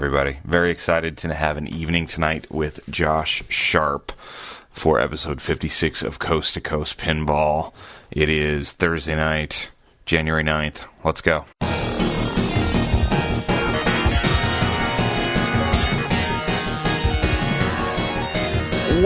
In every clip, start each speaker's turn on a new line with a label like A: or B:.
A: everybody. Very excited to have an evening tonight with Josh Sharp for episode 56 of Coast to Coast Pinball. It is Thursday night, January 9th. Let's go.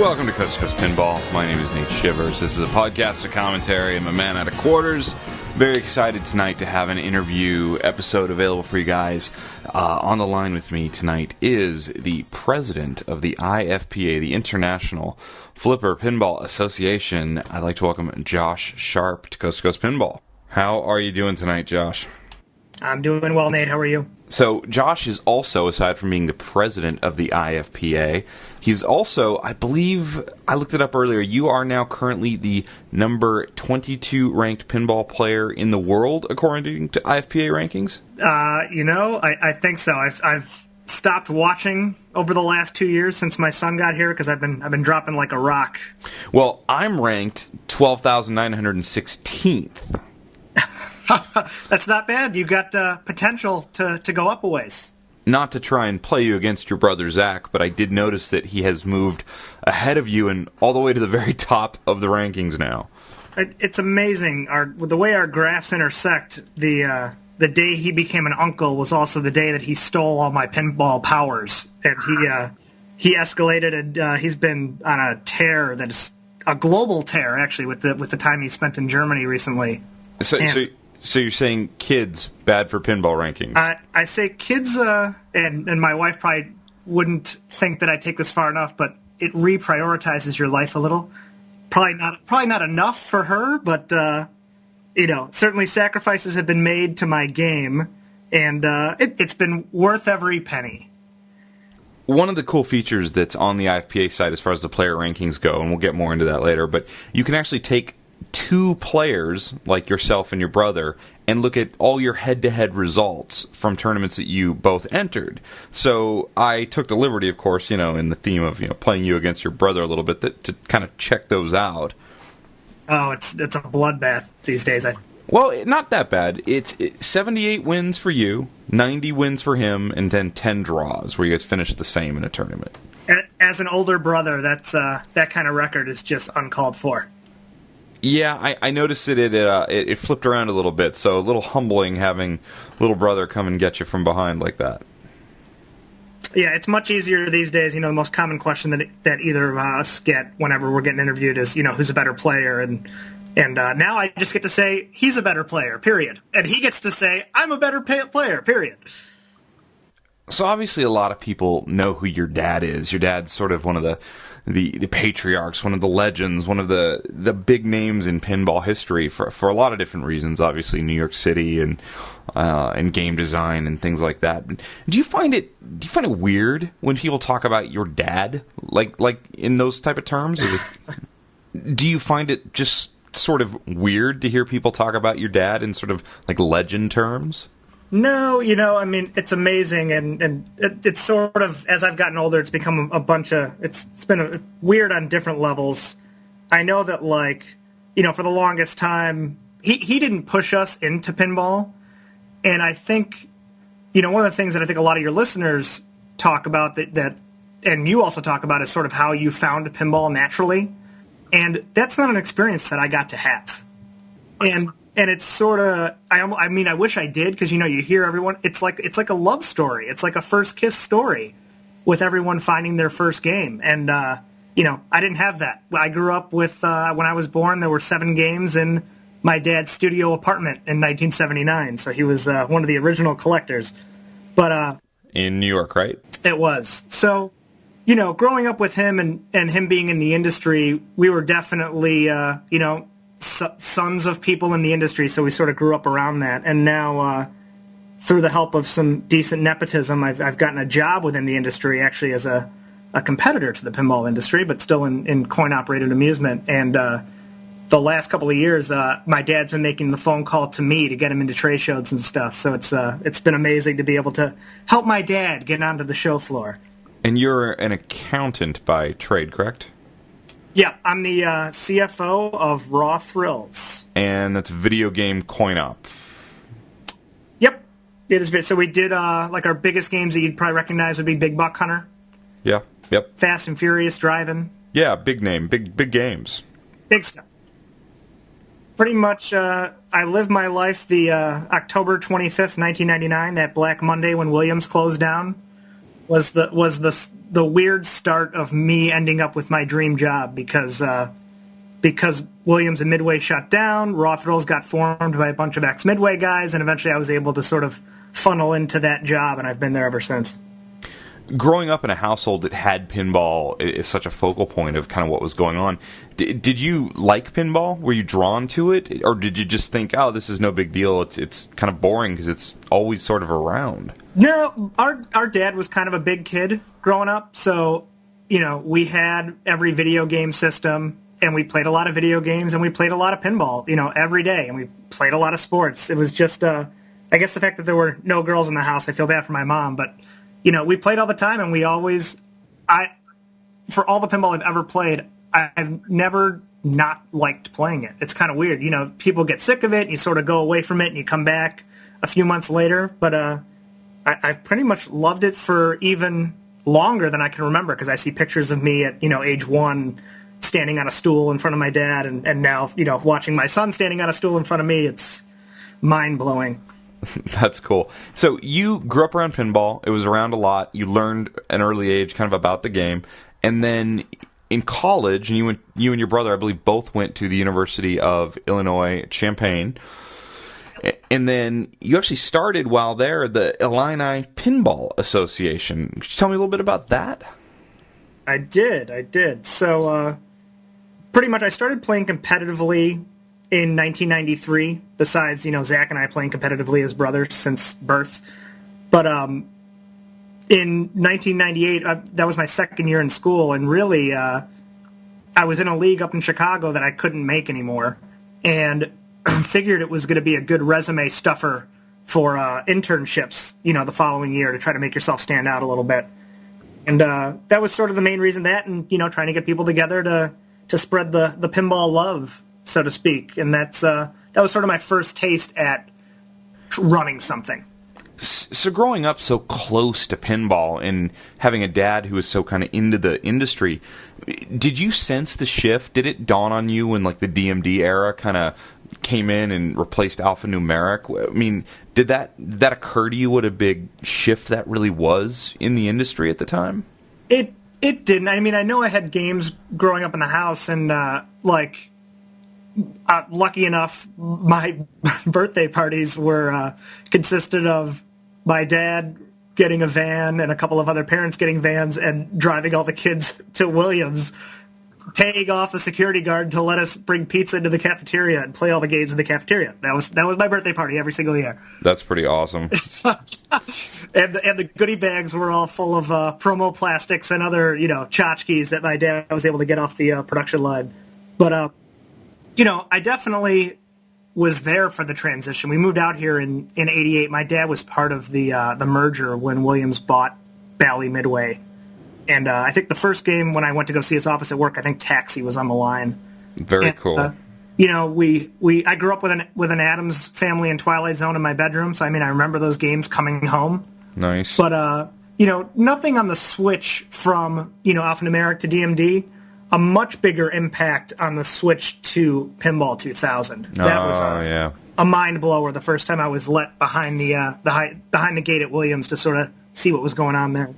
A: Welcome to Coast to Coast Pinball. My name is Nate Shivers. This is a podcast of commentary. I'm a man out of quarters. Very excited tonight to have an interview episode available for you guys. On the line with me tonight is the president of the IFPA, the International Flipper Pinball Association. I'd like to welcome Josh Sharp to Coast Pinball. How are you doing tonight, Josh?
B: I'm doing well, Nate. How are you?
A: So, Josh is also, aside from being the president of the IFPA, he's also, I believe, I looked it up earlier, you are now currently the number 22 ranked pinball player in the world, according to IFPA rankings?
B: I think so. I've stopped watching over the last 2 years since my son got here because I've been dropping like a rock.
A: Well, I'm ranked 12,916th.
B: That's not bad. You got potential to go up a ways.
A: Not to try and play you against your brother Zach, but I did notice that he has moved ahead of you and all the way to the very top of the rankings now.
B: It's amazing. The way our graphs intersect. The day he became an uncle was also the day that he stole all my pinball powers, and he escalated, and he's been on a tear that is a global tear, actually, with the time he spent in Germany recently.
A: So you're saying kids bad for pinball rankings?
B: I say kids, and my wife probably wouldn't think that I take this far enough, but it reprioritizes your life a little. Probably not enough for her, but certainly sacrifices have been made to my game, and it's been worth every penny.
A: One of the cool features that's on the IFPA site as far as the player rankings go, and we'll get more into that later, but you can actually take two players, like yourself and your brother, and look at all your head-to-head results from tournaments that you both entered. So I took the liberty, of course, in the theme of playing you against your brother a little bit, to kind of check those out.
B: Oh, it's a bloodbath these days.
A: Well, not that bad. It's 78 wins for you, 90 wins for him, and then 10 draws, where you guys finished the same in a tournament.
B: As an older brother, that kind of record is just uncalled for.
A: Yeah, I noticed that it flipped around a little bit, so a little humbling having little brother come and get you from behind like that.
B: Yeah, it's much easier these days. The most common question that either of us get whenever we're getting interviewed is, who's a better player, and now I just get to say he's a better player, period, and he gets to say I'm a better player, period.
A: So obviously a lot of people know who your dad is. Your dad's sort of one of the patriarchs, one of the legends, one of the big names in pinball history for a lot of different reasons. Obviously, New York City and game design and things like that. Do you find it weird when people talk about your dad, like in those type of terms? Do you find it just sort of weird to hear people talk about your dad in sort of like legend terms?
B: No, it's amazing, and it's sort of, as I've gotten older, it's become a bunch of, it's been weird on different levels. I know that, for the longest time, he didn't push us into pinball, and I think, one of the things that I think a lot of your listeners talk about that and you also talk about is sort of how you found pinball naturally, and that's not an experience that I got to have. And it's sort of, I wish I did, because, you hear everyone, it's like a love story. It's like a first kiss story with everyone finding their first game. And, I didn't have that. I grew up with, when I was born, there were 7 games in my dad's studio apartment in 1979. So he was one of the original collectors. But
A: in New York, right?
B: It was. So, growing up with him and him being in the industry, we were definitely, sons of people in the industry, so we sort of grew up around that. And now, through the help of some decent nepotism, I've gotten a job within the industry, actually as a competitor to the pinball industry, but still in coin-operated amusement. And the last couple of years, my dad's been making the phone call to me to get him into trade shows and stuff. So it's been amazing to be able to help my dad get onto the show floor.
A: And you're an accountant by trade, correct?
B: Yeah, I'm the CFO of Raw Thrills.
A: And that's video game coin-op.
B: Yep. So we did like our biggest games that you'd probably recognize would be Big Buck Hunter.
A: Yeah. Yep.
B: Fast and Furious Driving.
A: Yeah, big name, big games.
B: Big stuff. Pretty much, I lived my life the October 25th, 1999, that Black Monday when Williams closed down, was the weird start of me ending up with my dream job because Williams and Midway shut down, Raw Thrills got formed by a bunch of ex-Midway guys, and eventually I was able to sort of funnel into that job, and I've been there ever since.
A: Growing up in a household that had pinball is such a focal point of kind of what was going on. Did you like pinball? Were you drawn to it? Or did you just think, oh, this is no big deal, it's kind of boring because it's always sort of around?
B: No, our dad was kind of a big kid growing up, so, we had every video game system, and we played a lot of video games, and we played a lot of pinball, every day, and we played a lot of sports. It was just, I guess the fact that there were no girls in the house, I feel bad for my mom, but we played all the time, and for all the pinball I've ever played, I've never not liked playing it. It's kind of weird. People get sick of it, and you sort of go away from it, and you come back a few months later. But I've pretty much loved it for even longer than I can remember, because I see pictures of me at, age 1 standing on a stool in front of my dad, and now, watching my son standing on a stool in front of me. It's mind-blowing.
A: That's cool. So you grew up around pinball. It was around a lot. You learned at an early age kind of about the game. And then in college, and you and your brother, I believe, both went to the University of Illinois at Champaign. And then you actually started while there the Illini Pinball Association. Could you tell me a little bit about that?
B: I did. So pretty much I started playing competitively in 1993, besides, Zach and I playing competitively as brothers since birth. But in 1998, that was my second year in school, and really I was in a league up in Chicago that I couldn't make anymore, and figured it was going to be a good resume stuffer for internships, the following year, to try to make yourself stand out a little bit. And that was sort of the main reason, that, and, trying to get people together to spread the pinball love, so to speak. And that was sort of my first taste at running something.
A: So growing up so close to pinball and having a dad who was so kind of into the industry, did you sense the shift? Did it dawn on you when like the DMD era kind of came in and replaced alphanumeric? I mean, did that occur to you, what a big shift that really was in the industry at the time?
B: It didn't. I mean, I know I had games growing up in the house, and lucky enough, my birthday parties were consisted of my dad getting a van and a couple of other parents getting vans and driving all the kids to Williams, paying off the security guard to let us bring pizza into the cafeteria and play all the games in the cafeteria. That was my birthday party every single year.
A: That's pretty awesome.
B: And the goodie bags were all full of promo plastics and other, tchotchkes that my dad was able to get off the production line. But I definitely was there for the transition. We moved out here in 88. My dad was part of the merger when Williams bought Bally Midway. And I think the first game when I went to go see his office at work, I think Taxi was on the line.
A: Very cool.
B: I grew up with an Addams Family and Twilight Zone in my bedroom, so I remember those games coming home.
A: Nice.
B: But nothing on the switch from alphanumeric to DMD. A much bigger impact on the switch to Pinball 2000. That was a mind blower. The first time I was let behind the gate at Williams to sort of see what was going on there.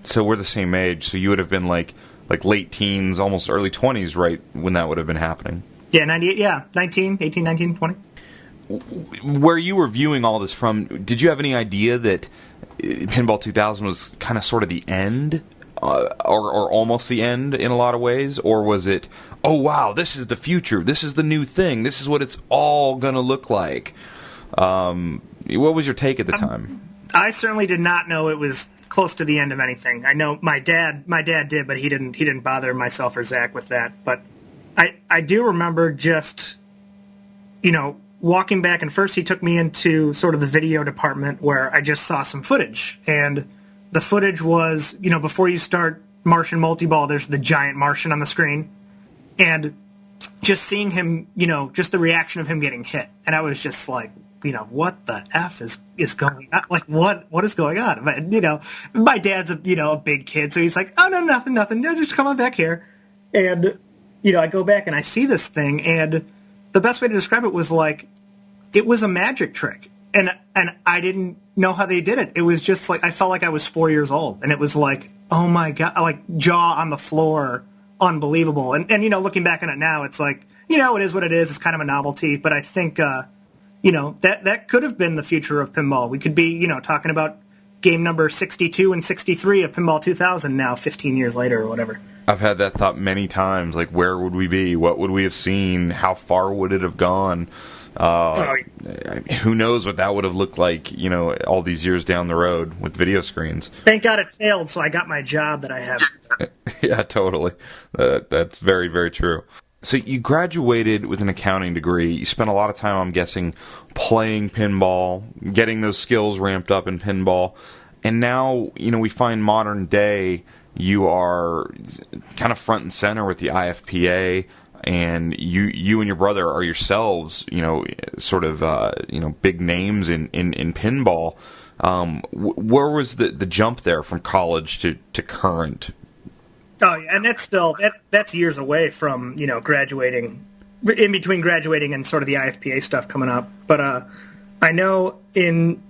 A: So we're the same age. So you would have been like late teens, almost early 20s, right, when that would have been happening.
B: Yeah, 98. Yeah, 18, 19, 20.
A: Where you were viewing all this from, did you have any idea that Pinball 2000 was kind of sort of the end? Or almost the end in a lot of ways? Or was it, oh wow, this is the future, this is the new thing, this is what it's all going to look like? What was your take at the time?
B: I certainly did not know it was close to the end of anything. I know my dad did, but he didn't bother myself or Zach with that. But I do remember just, walking back, and first he took me into sort of the video department where I just saw some footage. And the footage was, before you start Martian multi-ball, there's the giant Martian on the screen. And just seeing him, just the reaction of him getting hit. And I was just like, what the F is going on? Like, what is going on? But, my dad's a big kid, so he's like, oh, no, nothing. No, just come on back here. And, I go back and I see this thing, and the best way to describe it was like, it was a magic trick. And I didn't know how they did it. It was just like, I felt like I was 4 years old. And it was like, oh my God, like jaw on the floor, unbelievable. And looking back on it now, it's like, it is what it is. It's kind of a novelty. But I think, that could have been the future of pinball. We could be, talking about game number 62 and 63 of Pinball 2000 now, 15 years later or whatever.
A: I've had that thought many times. Like, where would we be? What would we have seen? How far would it have gone? Who knows what that would have looked like, all these years down the road with video screens.
B: Thank God it failed, so I got my job that I have.
A: Yeah, totally. That's very, very true. So you graduated with an accounting degree. You spent a lot of time, I'm guessing, playing pinball, getting those skills ramped up in pinball. And now, we find modern day, you are kind of front and center with the IFPA. And you and your brother are yourselves, sort of, big names in pinball. Where was the jump there from college to current?
B: Oh, yeah, and that's years away from, graduating, in between graduating and sort of the IFPA stuff coming up. But I know in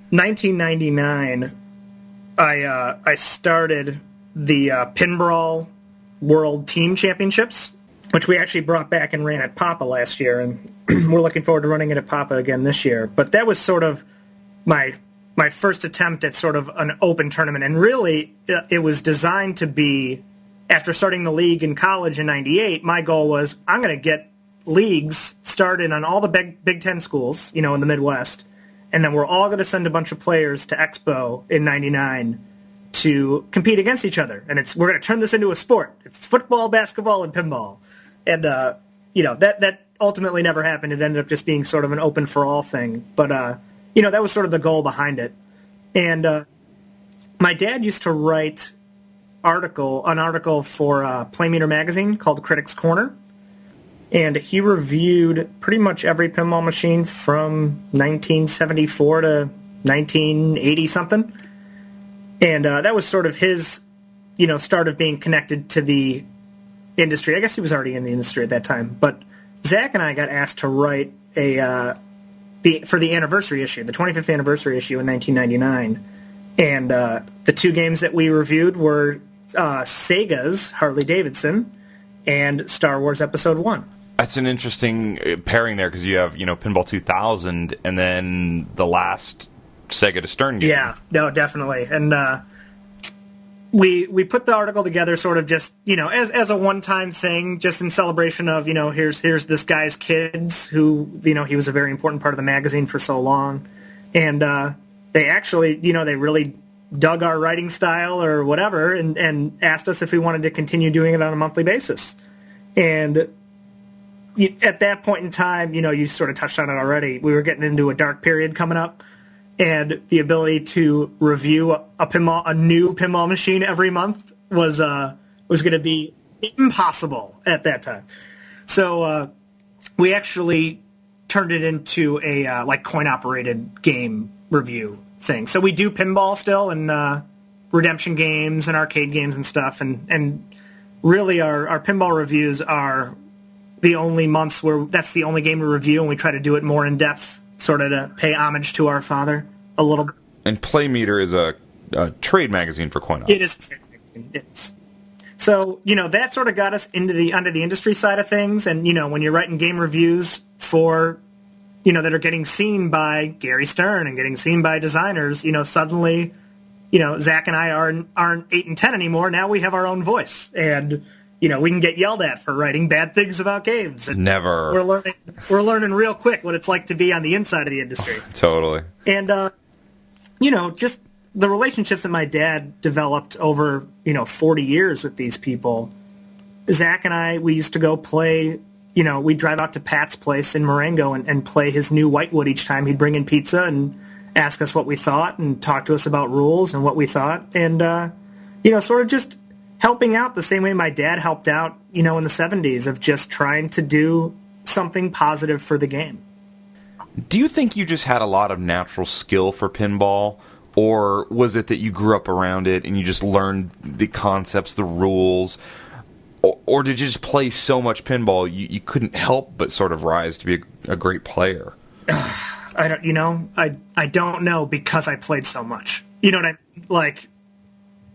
B: 1999, I started the Pinball World Team Championships, which we actually brought back and ran at Papa last year, and we're looking forward to running it at Papa again this year. But that was sort of my first attempt at sort of an open tournament, and really it was designed to be, after starting the league in college in '98, my goal was I'm going to get leagues started on all the Big Ten schools, in the Midwest, and then we're all going to send a bunch of players to Expo in '99 to compete against each other, and we're going to turn this into a sport. It's football, basketball, and pinball. And, that ultimately never happened. It ended up just being sort of an open for all thing. But, that was sort of the goal behind it. And my dad used to write an article for Playmeter magazine called Critics Corner. And he reviewed pretty much every pinball machine from 1974 to 1980-something. And that was sort of his, start of being connected to the industry. I guess he was already in the industry at that time. But Zach and I got asked to write for the anniversary issue, the 25th anniversary issue in 1999. And the two games that we reviewed were Sega's Harley-Davidson and Star Wars Episode 1.
A: That's an interesting pairing there, because you have, Pinball 2000 and then the last Sega to Stern game.
B: Yeah, no, definitely. And we put the article together sort of just, as a one-time thing, just in celebration of, here's this guy's kids who, he was a very important part of the magazine for so long. And they actually, they really dug our writing style or whatever and asked us if we wanted to continue doing it on a monthly basis. And at that point in time, you sort of touched on it already, we were getting into a dark period coming up. And the ability to review a new pinball machine every month was going to be impossible at that time. So we actually turned it into a coin-operated game review thing. So we do pinball still, and redemption games and arcade games and stuff. And really our pinball reviews are the only months where that's the only game we review, and we try to do it more in depth, sort of to pay homage to our father a little bit.
A: And Playmeter is a trade magazine for coin-op.
B: It is a trade magazine. It's. So, that sort of got us onto the industry side of things. And, when you're writing game reviews for, that are getting seen by Gary Stern and getting seen by designers, suddenly, Zach and I aren't 8 and 10 anymore. Now we have our own voice. And, we can get yelled at for writing bad things about games. And
A: never.
B: We're learning real quick what it's like to be on the inside of the industry.
A: Totally.
B: And, just the relationships that my dad developed over, 40 years with these people. Zach and I, we used to go play, we'd drive out to Pat's place in Marengo and play his new Whitewood each time. He'd bring in pizza and ask us what we thought and talk to us about rules and what we thought. And, sort of just helping out the same way my dad helped out, in the 70s, of just trying to do something positive for the game.
A: Do you think you just had a lot of natural skill for pinball, or was it that you grew up around it and you just learned the concepts, the rules, or did you just play so much pinball you couldn't help but sort of rise to be a great player?
B: I don't know, because I played so much. You know what I mean? Like,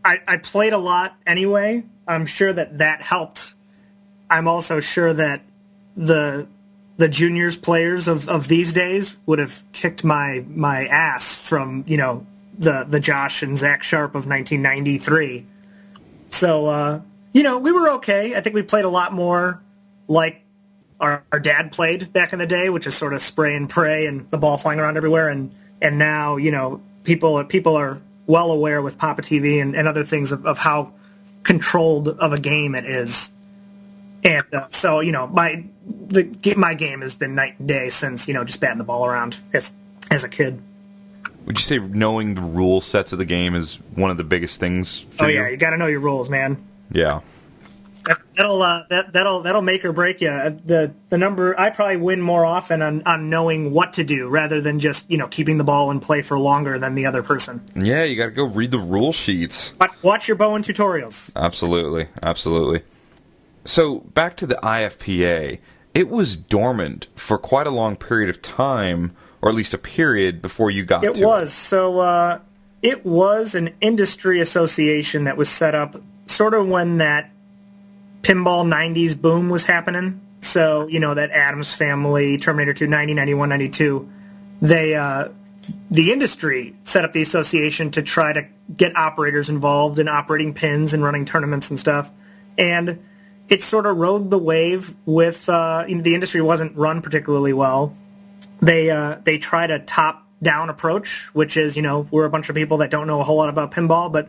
B: I played a lot anyway. I'm sure that helped. I'm also sure that the juniors players of these days would have kicked my ass from, the Josh and Zach Sharp of 1993. So, we were okay. I think we played a lot more like our dad played back in the day, which is sort of spray and pray and the ball flying around everywhere. And now, people are well aware with Papa TV and other things of how controlled of a game it is. And so, my game has been night and day since, just batting the ball around as a kid.
A: Would you say knowing the rule sets of the game is one of the biggest things for you?
B: Oh, yeah, you got to know your rules, man.
A: Yeah.
B: That'll make or break you. The number, I probably win more often on knowing what to do rather than just, keeping the ball in play for longer than the other person.
A: Yeah, you got to go read the rule sheets.
B: Watch your Bowen tutorials.
A: Absolutely. So, back to the IFPA, it was dormant for quite a long period of time, or at least a period before you got to it.
B: It was. So, it was an industry association that was set up sort of when that pinball 90s boom was happening. So, that Addams Family, Terminator 2, 90, 91, 92, the industry set up the association to try to get operators involved in operating pins and running tournaments and stuff. And it sort of rode the wave with, the industry wasn't run particularly well. They tried a top-down approach, which is, we're a bunch of people that don't know a whole lot about pinball, but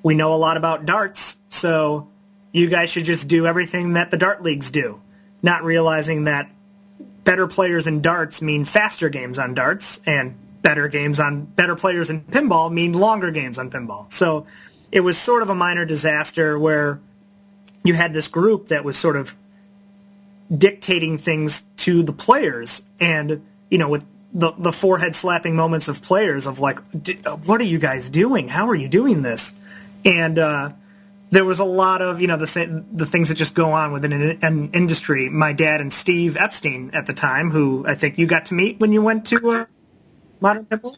B: we know a lot about darts, so you guys should just do everything that the dart leagues do, not realizing that better players in darts mean faster games on darts, and better players in pinball mean longer games on pinball. So it was sort of a minor disaster where you had this group that was sort of dictating things to the players, and with the forehead slapping moments of players of like, what are you guys doing? How are you doing this? And there was a lot of the things that just go on within an industry. My dad and Steve Epstein at the time, who I think you got to meet when you went to Modern Pinball.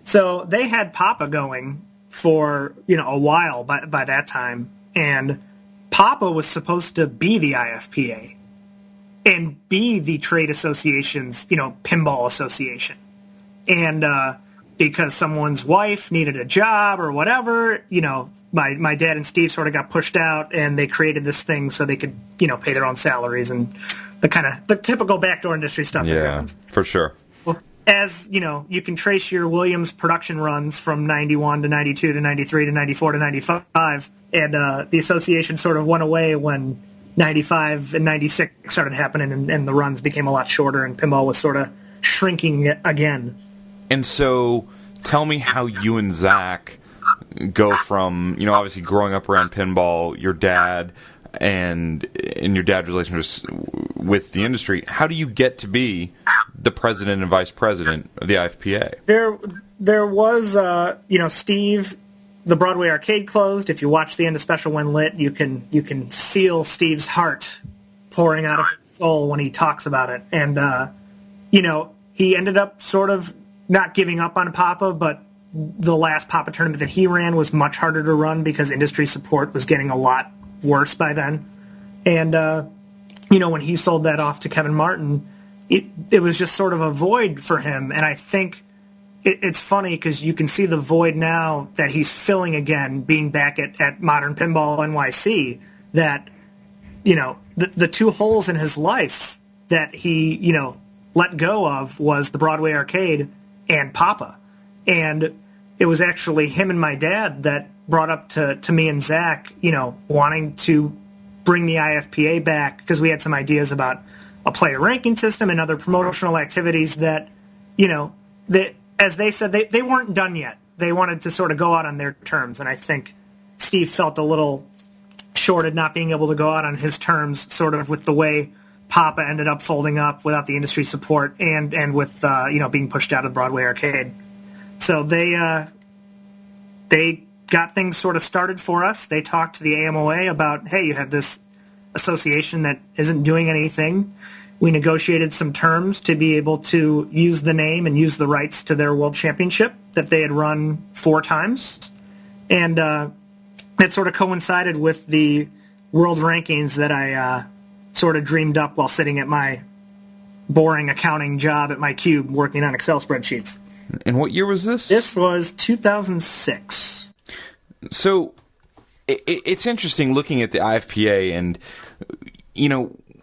B: So they had Papa going for a while by that time. And Papa was supposed to be the IFPA and be the trade association's, pinball association. And because someone's wife needed a job or whatever, my dad and Steve sort of got pushed out, and they created this thing so they could, pay their own salaries and the typical backdoor industry stuff that happens.
A: For sure.
B: As, you can trace your Williams production runs from 91 to 92 to 93 to 94 to 95, and the association sort of went away when 95 and 96 started happening, and the runs became a lot shorter, and pinball was sort of shrinking again.
A: And so, tell me how you and Zach go from, obviously growing up around pinball, your dad, and in your dad's relationship with the industry, how do you get to be the president and vice president of the IFPA?
B: There was, Steve, the Broadway arcade closed. If you watch the end of Special When Lit, you can feel Steve's heart pouring out of his soul when he talks about it. And, he ended up sort of not giving up on Papa, but the last Papa tournament that he ran was much harder to run because industry support was getting a lot worse by then. And, when he sold that off to Kevin Martin, it was just sort of a void for him. And I think it's funny because you can see the void now that he's filling again, being back at Modern Pinball NYC, that, the two holes in his life that he, let go of was the Broadway arcade and Papa. And it was actually him and my dad that brought up to me and Zach, wanting to bring the IFPA back because we had some ideas about a player ranking system and other promotional activities that, that, as they said, they weren't done yet. They wanted to sort of go out on their terms. And I think Steve felt a little shorted not being able to go out on his terms, sort of with the way Papa ended up folding up without the industry support and with being pushed out of Broadway Arcade. So they got things sort of started for us. They talked to the AMOA about, hey, you have this association that isn't doing anything. We negotiated some terms to be able to use the name and use the rights to their World Championship that they had run 4 times. And it sort of coincided with the world rankings that I sort of dreamed up while sitting at my boring accounting job at my cube working on Excel spreadsheets.
A: And what year was this?
B: This was 2006.
A: So it's interesting looking at the IFPA, and,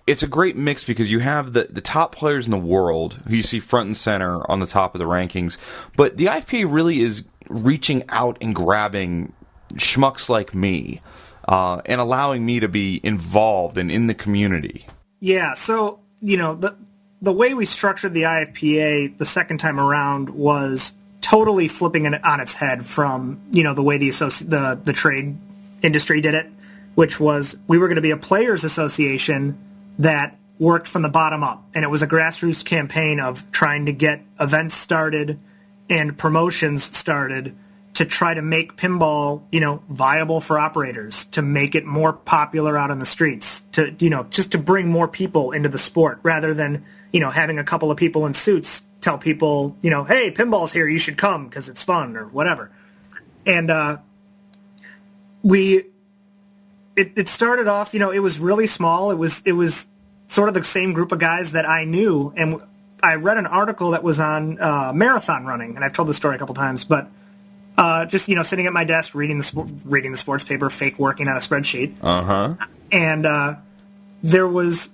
A: it's a great mix because you have the top players in the world who you see front and center on the top of the rankings, but the IFPA really is reaching out and grabbing schmucks like me and allowing me to be involved and in the community. Yeah,
B: so, the way we structured the IFPA the second time around was totally flipping it on its head from, the way the trade industry did it, which was we were going to be a players association that worked from the bottom up. And it was a grassroots campaign of trying to get events started and promotions started to try to make pinball, viable for operators, to make it more popular out on the streets, to, just to bring more people into the sport rather than, having a couple of people in suits tell people, hey, pinball's here, you should come because it's fun or whatever. And it started off, it was really small. It was sort of the same group of guys that I knew. And I read an article that was on marathon running, and I've told this story a couple times, but just, sitting at my desk reading the sports paper, fake working on a spreadsheet.
A: Uh-huh.
B: And there was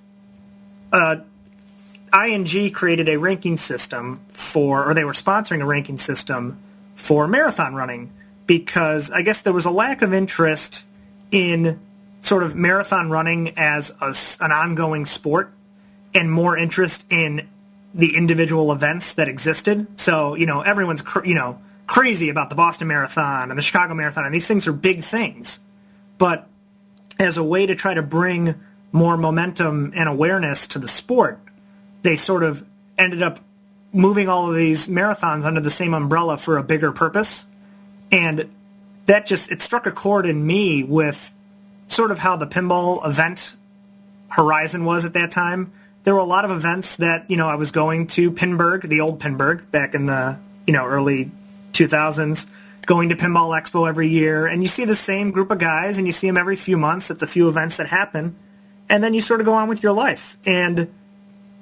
B: ING created a ranking system or they were sponsoring a ranking system for marathon running because I guess there was a lack of interest in sort of marathon running as an ongoing sport and more interest in the individual events that existed. So, everyone's, crazy about the Boston Marathon and the Chicago Marathon, and these things are big things. But as a way to try to bring more momentum and awareness to the sport, they sort of ended up moving all of these marathons under the same umbrella for a bigger purpose. And that it struck a chord in me with sort of how the pinball event horizon was at that time. There were a lot of events that, I was going to Pinburg, the old Pinburg, back in the, early 2000s, going to Pinball Expo every year, and you see the same group of guys, and you see them every few months at the few events that happen, and then you sort of go on with your life. And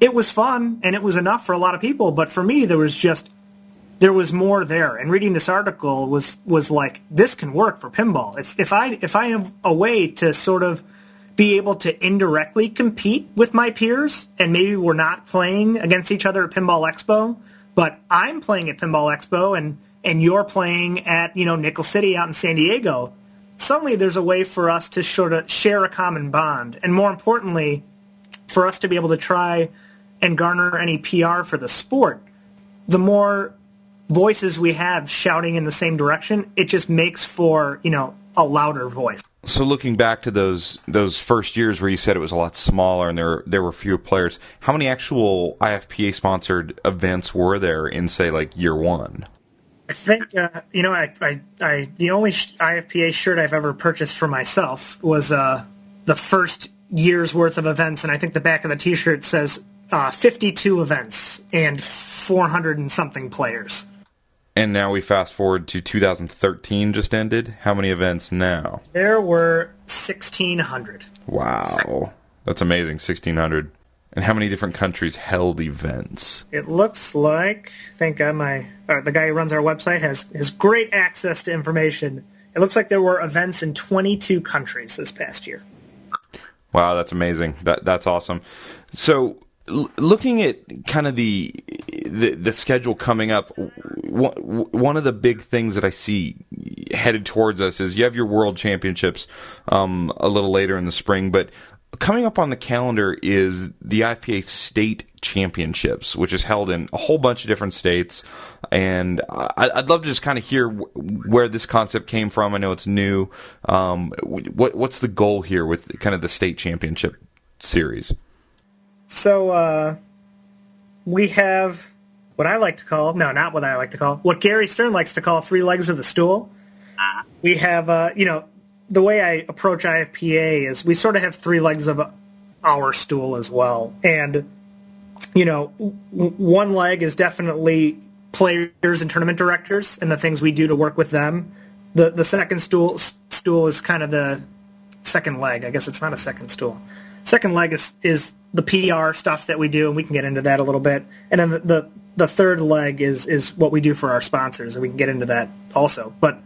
B: it was fun, and it was enough for a lot of people, but for me, there was more there. And reading this article was like, this can work for pinball. If I have a way to sort of be able to indirectly compete with my peers, and maybe we're not playing against each other at Pinball Expo, but I'm playing at Pinball Expo, and you're playing at, Nickel City out in San Diego, suddenly there's a way for us to sort of share a common bond. And more importantly, for us to be able to try and garner any PR for the sport, the more voices we have shouting in the same direction, it just makes for, a louder voice.
A: So looking back to those first years where you said it was a lot smaller and there were fewer players, how many actual IFPA sponsored events were there in, say, like year one?
B: I think I the only IFPA shirt I've ever purchased for myself was the first year's worth of events, and I think the back of the T-shirt says 52 events and 400 and something players.
A: And now we fast forward to 2013 just ended. How many events now?
B: There were 1,600.
A: Wow. That's amazing, 1,600. And how many different countries held events?
B: It looks like, thank God the guy who runs our website has great access to information. It looks like there were events in 22 countries this past year.
A: Wow, that's amazing. That's awesome. So, looking at kind of the schedule coming up, one of the big things that I see headed towards us is you have your World Championships a little later in the spring, but coming up on the calendar is the IFPA State Championships, which is held in a whole bunch of different states. And I'd love to just kind of hear where this concept came from. I know it's new. What's the goal here with kind of the State Championship series?
B: So we have what I like to call, no, not what I like to call, what Gary Stern likes to call three legs of the stool. We have, the way I approach IFPA is we sort of have three legs of our stool as well. And, one leg is definitely players and tournament directors and the things we do to work with them. The second stool is kind of the second leg. I guess it's not a second stool. Second leg is the PR stuff that we do, and we can get into that a little bit. And then the third leg is what we do for our sponsors, and we can get into that also. But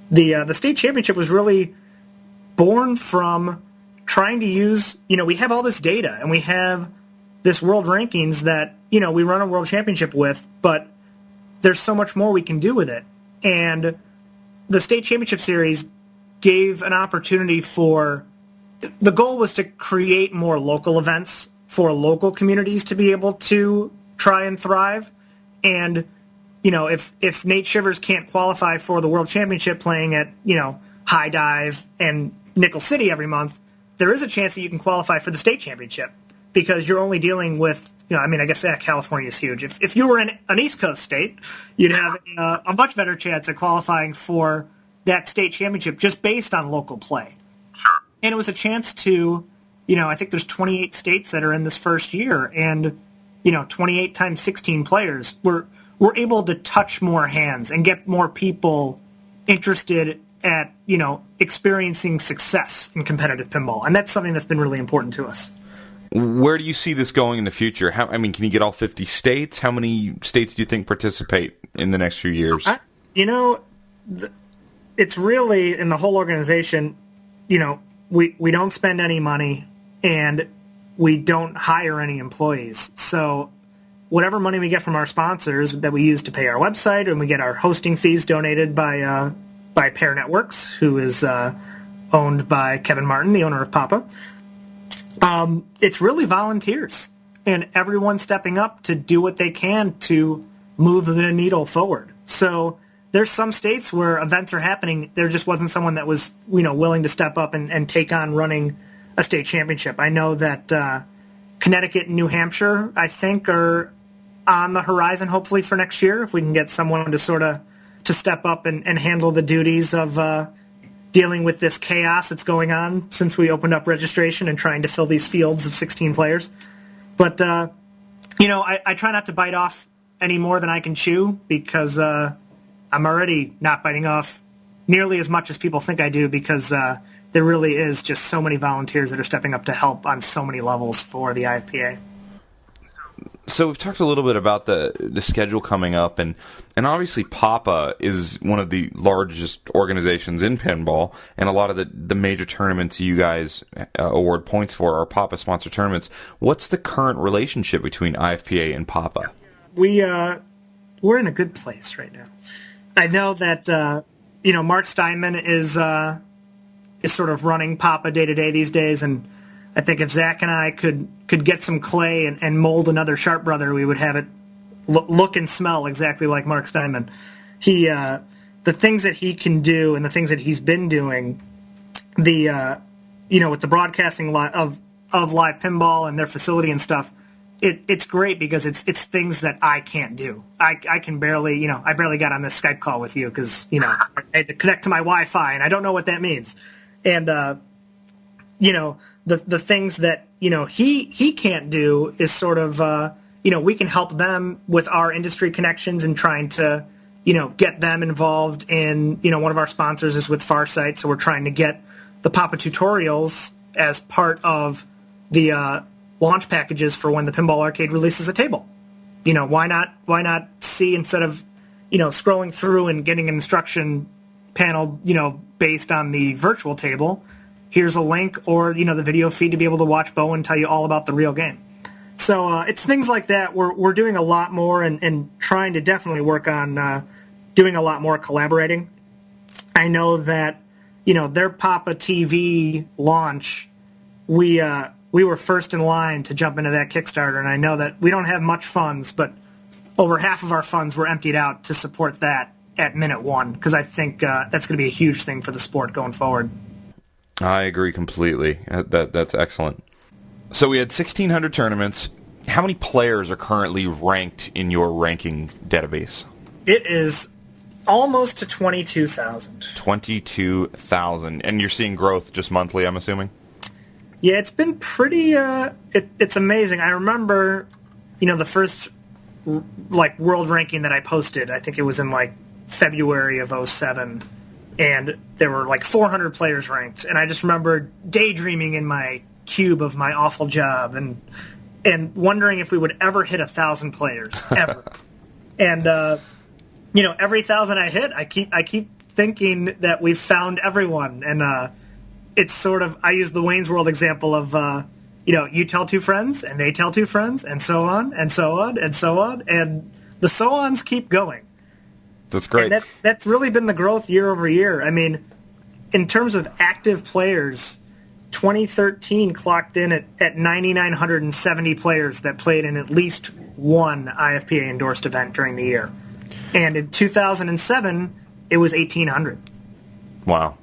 B: the state championship was really born from trying to use, we have all this data, and we have this world rankings that, we run a world championship with, but there's so much more we can do with it. And the state championship series gave an opportunity for, the goal was to create more local events for local communities to be able to try and thrive. And, if Nate Shivers can't qualify for the world championship playing at, High Dive and Nickel City every month, there is a chance that you can qualify for the state championship because you're only dealing with, I guess California is huge. If you were in an East Coast state, you'd have a much better chance at qualifying for that state championship just based on local play. And it was a chance to, I think there's 28 states that are in this first year, and, 28 times 16 players. We're able to touch more hands and get more people interested at, experiencing success in competitive pinball. And that's something that's been really important to us.
A: Where do you see this going in the future? Can you get all 50 states? How many states do you think participate in the next few years?
B: It's really, in the whole organization, we don't spend any money and we don't hire any employees. So whatever money we get from our sponsors that we use to pay our website, and we get our hosting fees donated by Pear Networks, who is owned by Kevin Martin, the owner of Papa. It's really volunteers and everyone stepping up to do what they can to move the needle forward. So there's some states where events are happening. There just wasn't someone that was, willing to step up and take on running a state championship. I know that Connecticut and New Hampshire, I think, are on the horizon, hopefully, for next year, if we can get someone to step up and handle the duties of dealing with this chaos that's going on since we opened up registration and trying to fill these fields of 16 players. But, I try not to bite off any more than I can chew because I'm already not biting off nearly as much as people think I do because there really is just so many volunteers that are stepping up to help on so many levels for the IFPA.
A: So we've talked a little bit about the schedule coming up, and obviously Papa is one of the largest organizations in pinball, and a lot of the major tournaments you guys award points for are Papa-sponsored tournaments. What's the current relationship between IFPA and Papa?
B: We're in a good place right now. I know that Mark Steinman is sort of running Papa day to day these days, and I think if Zach and I could get some clay and mold another Sharp brother, we would have it look and smell exactly like Mark Steinman. The things that he can do and the things that he's been doing, with the broadcasting of live pinball and their facility and stuff, it's great because it's things that I can't do. I can barely, I barely got on this Skype call with you because, I had to connect to my Wi-Fi and I don't know what that means. And, the things that, he can't do is sort of, we can help them with our industry connections and trying to, get them involved in, one of our sponsors is with Farsight. So we're trying to get the Papa tutorials as part of the launch packages for when the Pinball Arcade releases a table. Why not see, instead of, scrolling through and getting an instruction panel, based on the virtual table, here's a link or, the video feed to be able to watch Bowen tell you all about the real game. So it's things like that. We're doing a lot more and trying to definitely work on doing a lot more collaborating. I know that, their Papa TV launch, we were first in line to jump into that Kickstarter, and I know that we don't have much funds, but over half of our funds were emptied out to support that at minute one, because I think that's going to be a huge thing for the sport going forward.
A: I agree completely. That's excellent. So we had 1,600 tournaments. How many players are currently ranked in your ranking database?
B: It is almost to 22,000.
A: 22,000. And you're seeing growth just monthly, I'm assuming?
B: Yeah, it's been pretty, it's amazing. I remember, the first, world ranking that I posted, I think it was in, February of '07, and there were, 400 players ranked. And I just remember daydreaming in my cube of my awful job and wondering if we would ever hit 1,000 players, ever. And, every 1,000 I hit, I keep thinking that we've found everyone. And, it's sort of, I use the Wayne's World example of, you tell two friends, and they tell two friends, and so on, and so on, and so on, and the so-ons keep going.
A: That's great.
B: And that's really been the growth year over year. I mean, in terms of active players, 2013 clocked in at 9,970 players that played in at least one IFPA-endorsed event during the year. And in 2007, it was 1,800.
A: Wow.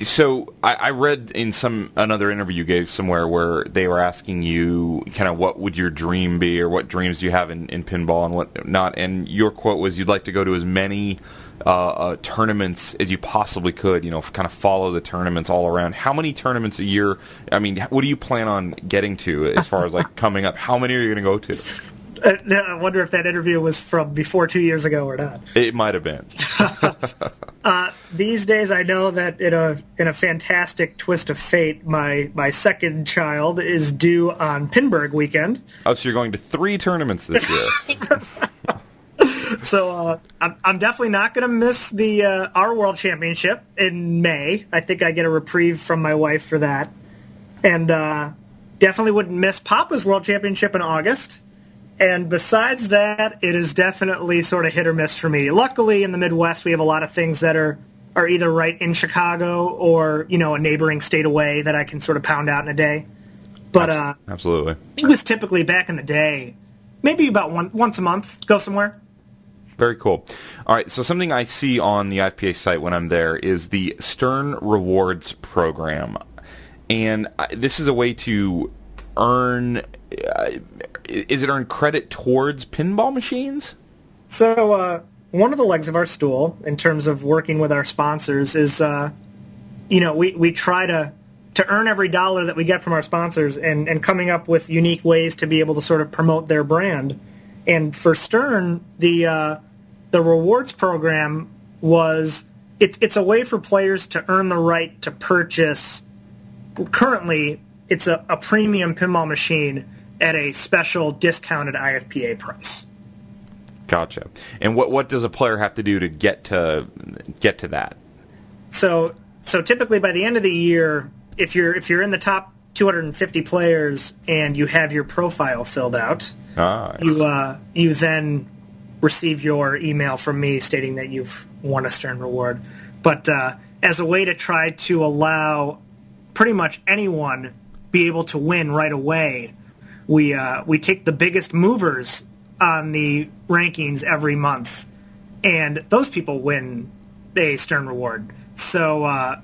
A: So I read in another interview you gave somewhere where they were asking you kind of what would your dream be or what dreams do you have in pinball and what not, and your quote was you'd like to go to as many tournaments as you possibly could, kind of follow the tournaments all around. How many tournaments a year? I mean, what do you plan on getting to as far as coming up? How many are you going to go to?
B: I wonder if that interview was from before 2 years ago or not.
A: It might have been.
B: These days, I know that in a fantastic twist of fate, my second child is due on Pinburg weekend.
A: Oh, so you're going to 3 tournaments this year.
B: So I'm definitely not going to miss the our World Championship in May. I think I get a reprieve from my wife for that. And definitely wouldn't miss Papa's World Championship in August. And besides that, it is definitely sort of hit or miss for me. Luckily, in the Midwest, we have a lot of things that are either right in Chicago or, a neighboring state away that I can sort of pound out in a day. But
A: absolutely,
B: it was typically back in the day, maybe about once a month, go somewhere.
A: Very cool. All right, so something I see on the IFPA site when I'm there is the Stern Rewards program. And this is a way to earn... is it earn credit towards pinball machines?
B: So one of the legs of our stool, in terms of working with our sponsors, is we try to earn every dollar that we get from our sponsors and coming up with unique ways to be able to sort of promote their brand. And for Stern, the rewards program was it's a way for players to earn the right to purchase. Currently, it's a premium pinball machine at a special discounted IFPA price.
A: Gotcha. And what does a player have to do to get to that? So
B: typically by the end of the year, if you're in the top 250 players and you have your profile filled out, you then receive your email from me stating that you've won a Stern reward. But as a way to try to allow pretty much anyone be able to win right away, we take the biggest movers on the rankings every month, and those people win a Stern reward. So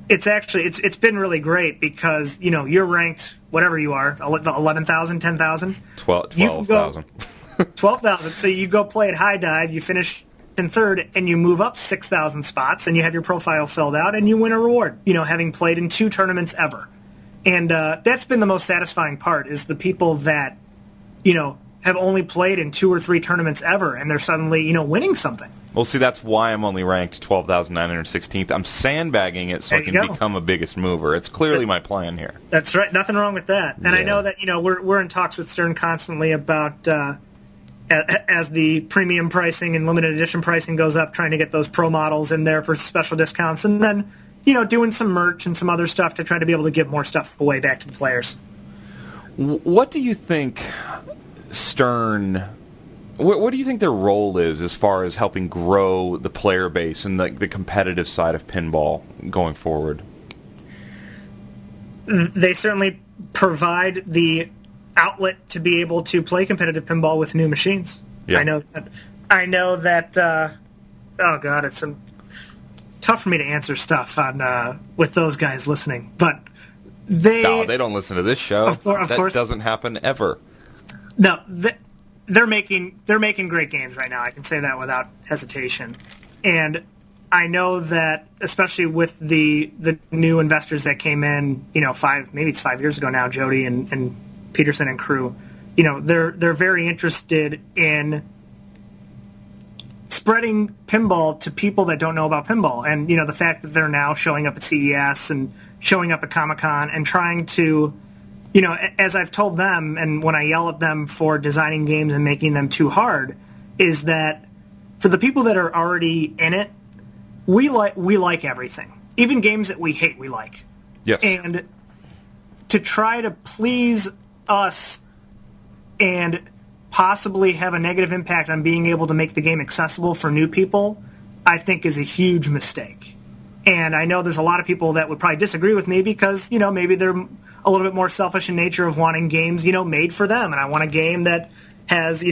B: it's been really great because you're ranked whatever you are, 11,000, 10,000,
A: 12,000.
B: 12,000. So you go play at High Dive, you finish in third, and you move up 6,000 spots, and you have your profile filled out, and you win a reward. Having played in 2 tournaments ever. And that's been the most satisfying part, is the people that, have only played in 2 or 3 tournaments ever, and they're suddenly, winning something.
A: Well, see, that's why I'm only ranked 12,916th. I'm sandbagging it so I can become a biggest mover. It's clearly my plan here.
B: That's right. Nothing wrong with that. And I know that, we're in talks with Stern constantly about, as the premium pricing and limited edition pricing goes up, trying to get those pro models in there for special discounts, and then doing some merch and some other stuff to try to be able to give more stuff away back to the players.
A: What do you think Stern... What do you think their role is as far as helping grow the player base and the competitive side of pinball going forward?
B: They certainly provide the outlet to be able to play competitive pinball with new machines. Yeah. I know that oh God, it's tough for me to answer stuff on with those guys listening, but
A: No, they don't listen to this show.
B: Of course.
A: That doesn't happen ever.
B: No, they're making great games right now. I can say that without hesitation. And I know that, especially with the new investors that came in, 5 years ago now, Jody and Peterson and crew, they're very interested in spreading pinball to people that don't know about pinball. And, the fact that they're now showing up at CES and showing up at Comic-Con and trying to, as I've told them, and when I yell at them for designing games and making them too hard, is that for the people that are already in it, we like everything. Even games that we hate, we like.
A: Yes.
B: And to try to please us and possibly have a negative impact on being able to make the game accessible for new people, I think is a huge mistake. And I know there's a lot of people that would probably disagree with me because, maybe they're a little bit more selfish in nature of wanting games, made for them. And I want a game that has,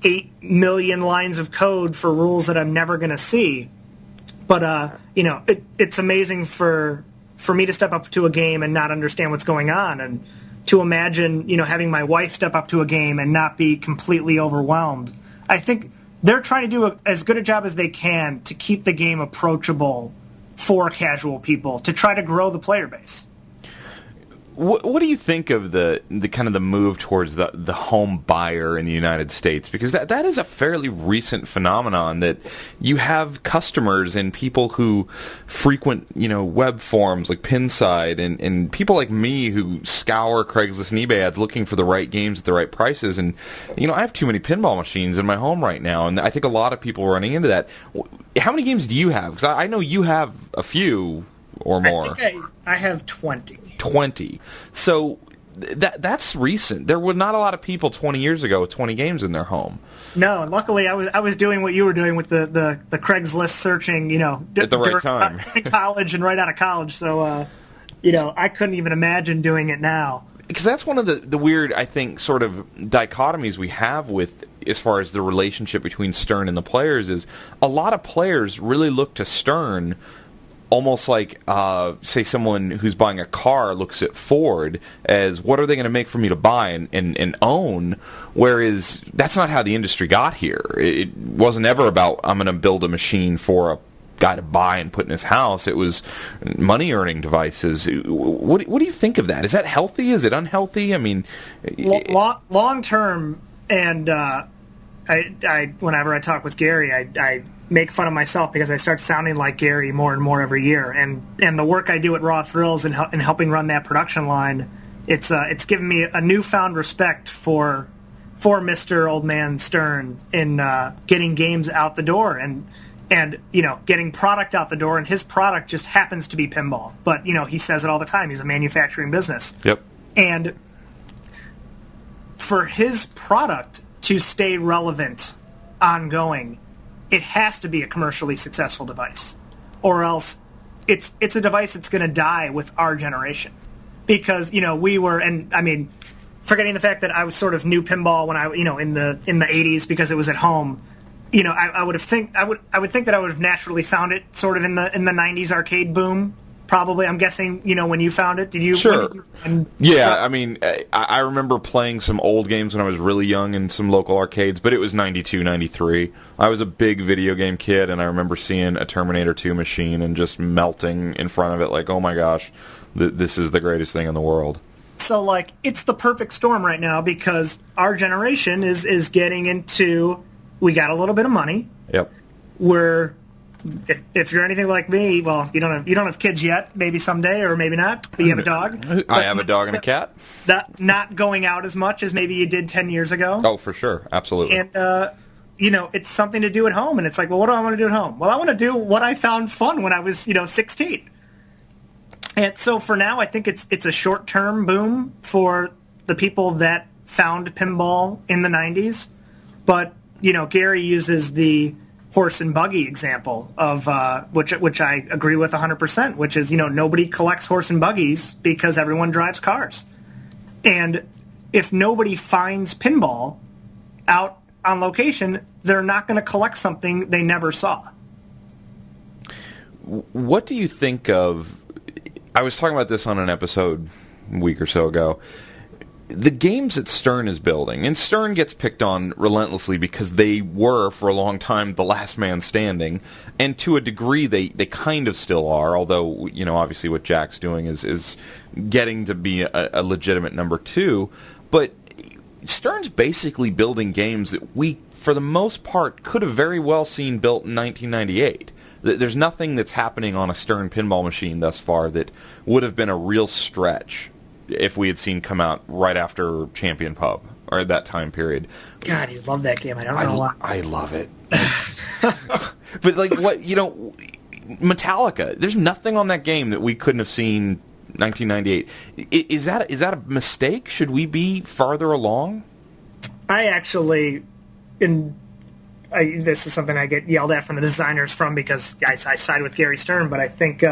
B: 8 million lines of code for rules that I'm never going to see. But, it's amazing for me to step up to a game and not understand what's going on, and to imagine, having my wife step up to a game and not be completely overwhelmed. I think they're trying to do as good a job as they can to keep the game approachable for casual people, to try to grow the player base.
A: What do you think of the kind of the move towards the home buyer in the United States? Because that is a fairly recent phenomenon, that you have customers and people who frequent, web forums like Pinside, and people like me who scour Craigslist and eBay ads looking for the right games at the right prices. And, I have too many pinball machines in my home right now, and I think a lot of people are running into that. How many games do you have? Because I know you have a few or more.
B: I have 20.
A: 20. So that's recent. There were not a lot of people 20 years ago with 20 games in their home.
B: No, luckily I was doing what you were doing with the Craigslist searching,
A: at the right time.
B: In college and right out of college. So, I couldn't even imagine doing it now.
A: Because that's one of the weird, I think, sort of dichotomies we have with, as far as the relationship between Stern and the players, is a lot of players really look to Stern almost like, say, someone who's buying a car looks at Ford as, what are they going to make for me to buy and own? Whereas that's not how the industry got here. It wasn't ever about, I'm going to build a machine for a guy to buy and put in his house. It was money-earning devices. What do you think of that? Is that healthy? Is it unhealthy? I mean,
B: long term, and I whenever I talk with Gary, I make fun of myself because I start sounding like Gary more and more every year. And the work I do at Raw Thrills and helping run that production line, it's given me a newfound respect for Mr. Old Man Stern in getting games out the door and getting product out the door. And his product just happens to be pinball. But he says it all the time. He's a manufacturing business.
A: Yep.
B: And for his product to stay relevant, ongoing, it has to be a commercially successful device, or else it's a device that's going to die with our generation. Because we were, and I mean, forgetting the fact that I was sort of new pinball when I in the 80s because it was at home. I would think that I would have naturally found it sort of in the 90s arcade boom. Probably, I'm guessing, when you found it, did you?
A: Sure. Yeah, I mean, I remember playing some old games when I was really young in some local arcades, but it was 92, 93. I was a big video game kid, and I remember seeing a Terminator 2 machine and just melting in front of it like, oh my gosh, this is the greatest thing in the world.
B: So, it's the perfect storm right now because our generation is getting into, we got a little bit of money.
A: Yep.
B: If you're anything like me, well, you don't have kids yet. Maybe someday, or maybe not. But you have a dog.
A: I have a dog and a cat.
B: Not going out as much as maybe you did 10 years ago.
A: Oh, for sure, absolutely.
B: And it's something to do at home. And it's like, well, what do I want to do at home? Well, I want to do what I found fun when I was 16. And so for now, I think it's a short-term boom for the people that found pinball in the 90s. But Gary uses the horse and buggy example of which I agree with 100%, which is nobody collects horse and buggies because everyone drives cars. And if nobody finds pinball out on location, they're not going to collect something they never saw.
A: What do you think of, I was talking about this on an episode a week or so ago. The games that Stern is building, and Stern gets picked on relentlessly because they were, for a long time, the last man standing, and to a degree they kind of still are, although, obviously what Jack's doing is getting to be a legitimate number two, but Stern's basically building games that we, for the most part, could have very well seen built in 1998. There's nothing that's happening on a Stern pinball machine thus far that would have been a real stretch if we had seen come out right after Champion Pub, or that time period.
B: God, you love that game. I don't know why.
A: I love it. But, Metallica, there's nothing on that game that we couldn't have seen 1998. Is that a mistake? Should we be farther along?
B: I actually, this is something I get yelled at from the designers because I side with Gary Stern, but I think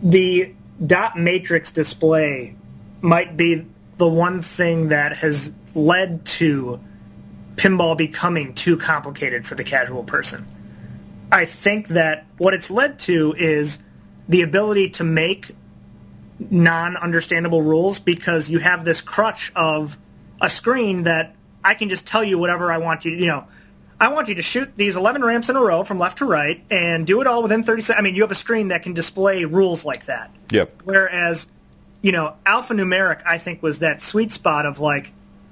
B: the dot matrix display might be the one thing that has led to pinball becoming too complicated for the casual person. I think that what it's led to is the ability to make non-understandable rules because you have this crutch of a screen that I can just tell you whatever I want you to, I want you to shoot these 11 ramps in a row from left to right and do it all within 30 seconds. I mean, you have a screen that can display rules like that.
A: Yep.
B: Whereas, alphanumeric, I think, was that sweet spot of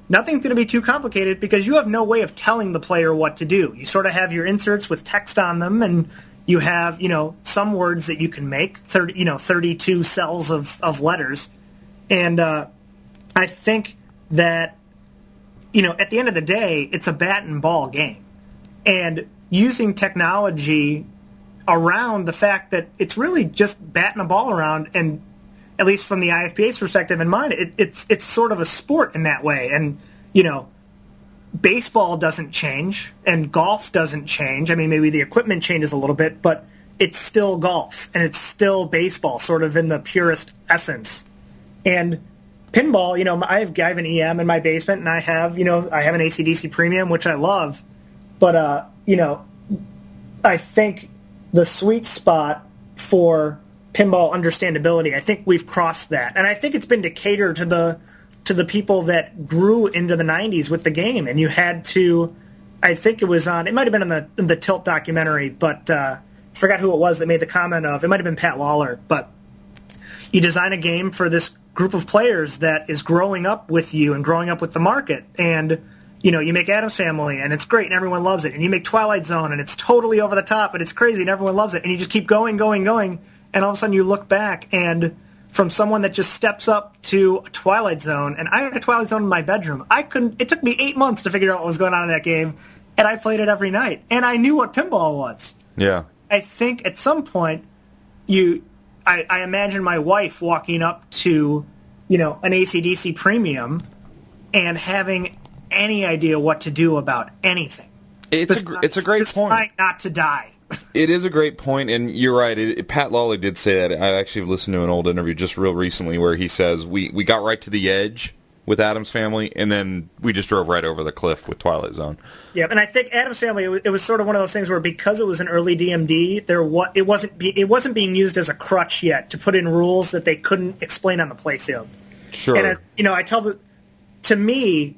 B: nothing's going to be too complicated because you have no way of telling the player what to do. You sort of have your inserts with text on them, and you have, some words that you can make, 32 cells of letters. And I think that, at the end of the day, it's a bat and ball game. And using technology around the fact that it's really just batting a ball around, and at least from the IFPA's perspective in mind, it's sort of a sport in that way. And, baseball doesn't change, and golf doesn't change. I mean, maybe the equipment changes a little bit, but it's still golf, and it's still baseball, sort of in the purest essence. And pinball, I have an EM in my basement, and I have an AC/DC Premium, which I love. But, I think the sweet spot for pinball understandability, I think we've crossed that. And I think it's been to cater to the people that grew into the 90s with the game. And you had to, I think it was it might have been in the Tilt documentary, but I forgot who it was that made the comment of, it might have been Pat Lawler, but you design a game for this group of players that is growing up with you and growing up with the market. And, you make Addams Family, and it's great, and everyone loves it. And you make Twilight Zone, and it's totally over the top, and it's crazy, and everyone loves it. And you just keep going, going, going, and all of a sudden you look back, and from someone that just steps up to Twilight Zone, and I had a Twilight Zone in my bedroom. It took me 8 months to figure out what was going on in that game, and I played it every night. And I knew what pinball was.
A: Yeah.
B: I think at some point, I imagine my wife walking up to, an AC/DC Premium and having any idea what to do about anything.
A: It's a great point.
B: Trying not to die.
A: It is a great point, and you're right. Pat Lawley did say that. I actually listened to an old interview just real recently where he says, we got right to the edge with Addams Family, and then we just drove right over the cliff with Twilight Zone. Yeah,
B: and I think Addams Family, it was sort of one of those things where because it was an early DMD, it wasn't being used as a crutch yet to put in rules that they couldn't explain on the playfield.
A: Sure.
B: And, I tell to me,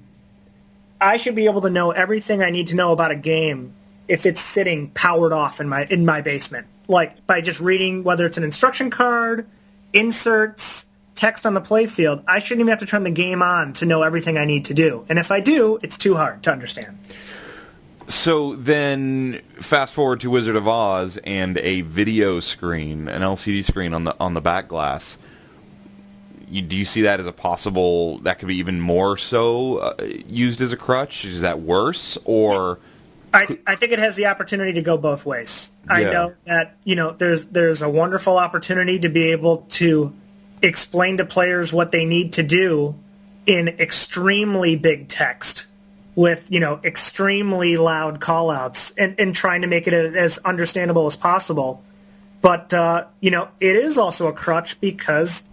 B: I should be able to know everything I need to know about a game if it's sitting powered off in my basement, like by just reading whether it's an instruction card, inserts, text on the playfield. I shouldn't even have to turn the game on to know everything I need to do. And if I do, it's too hard to understand.
A: So then, fast forward to Wizard of Oz and a video screen, an LCD screen on the back glass. Do you see that as a possible, that could be even more so used as a crutch? Is that worse, or?
B: I think it has the opportunity to go both ways. Yeah. I know that, there's a wonderful opportunity to be able to explain to players what they need to do in extremely big text with, extremely loud call-outs and trying to make it as understandable as possible. But, it is also a crutch because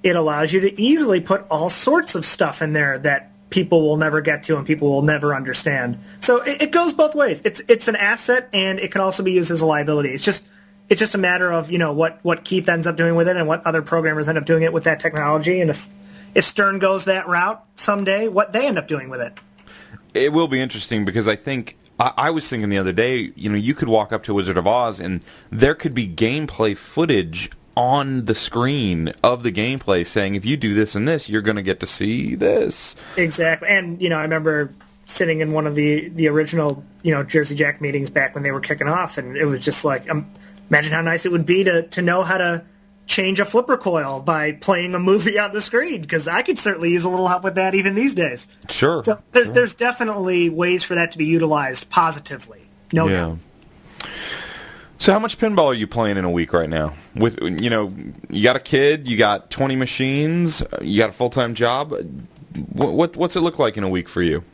B: it allows you to easily put all sorts of stuff in there that people will never get to and people will never understand. So it goes both ways. It's an asset, and it can also be used as a liability. It's just it's just a matter of, what Keith ends up doing with it and what other programmers end up doing it with that technology. And if Stern goes that route someday, what they end up doing with it.
A: It will be interesting because I think I was thinking the other day, you could walk up to Wizard of Oz and there could be gameplay footage on the screen of the gameplay saying, if you do this and this, you're going to get to see this.
B: Exactly. And, I remember sitting in one of the original, Jersey Jack meetings back when they were kicking off, and it was just like, imagine how nice it would be to know how to change a flipper coil by playing a movie on the screen, because I could certainly use a little help with that even these days.
A: Sure.
B: So there's definitely ways for that to be utilized positively. No doubt.
A: So how much pinball are you playing in a week right now? With you got a kid, you got 20 machines, you got a full-time job. What's it look like in a week for you?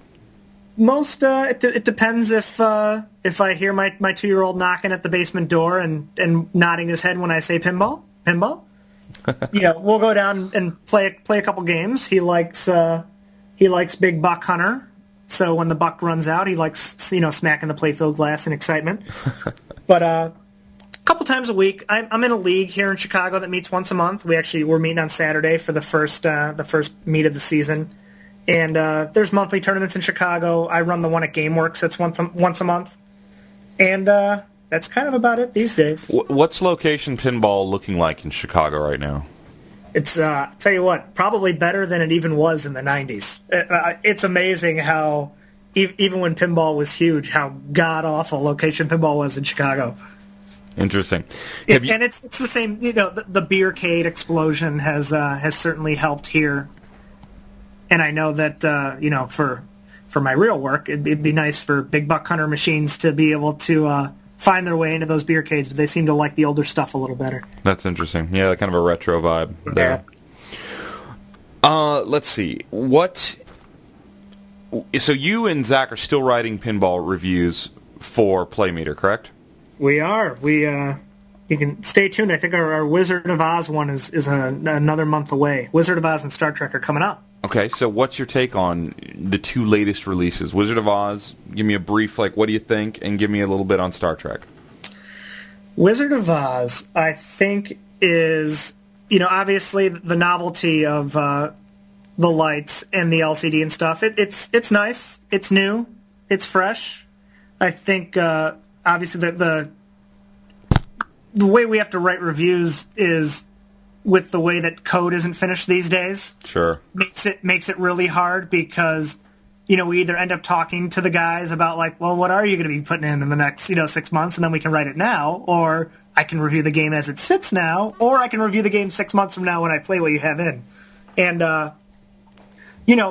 B: Most it depends if I hear my 2-year-old knocking at the basement door and nodding his head when I say pinball. We'll go down and play a couple games. He likes Big Buck Hunter. So when the buck runs out, he likes smacking the playfield glass in excitement. But a couple times a week, I'm in a league here in Chicago that meets once a month. We're meeting on Saturday for the first meet of the season, and there's monthly tournaments in Chicago. I run the one at GameWorks that's once a month, and that's kind of about it these days.
A: What's location pinball looking like in Chicago right now?
B: It's tell you what, probably better than it even was in the 90s. It's amazing how even when pinball was huge, how god-awful location pinball was in Chicago.
A: Interesting.
B: And it's the same, the beercade explosion has certainly helped here. And I know that, for my real work, it'd be nice for Big Buck Hunter machines to be able to find their way into those beercades, but they seem to like the older stuff a little better.
A: That's interesting. Yeah, kind of a retro vibe there. Let's see. So you and Zach are still writing pinball reviews for Playmeter, correct?
B: We are. You can stay tuned. I think our Wizard of Oz one is another month away. Wizard of Oz and Star Trek are coming up.
A: Okay, so what's your take on the two latest releases? Wizard of Oz, give me a brief, what do you think, and give me a little bit on Star Trek.
B: Wizard of Oz, I think, is, obviously the novelty of the lights and the LCD and stuff. It's nice. It's new. It's fresh. I think, obviously, the way we have to write reviews is with the way that code isn't finished these days.
A: Sure.
B: Makes it really hard because, we either end up talking to the guys about what are you going to be putting in the next, 6 months, and then we can write it now, or I can review the game as it sits now, or I can review the game 6 months from now when I play what you have in. And,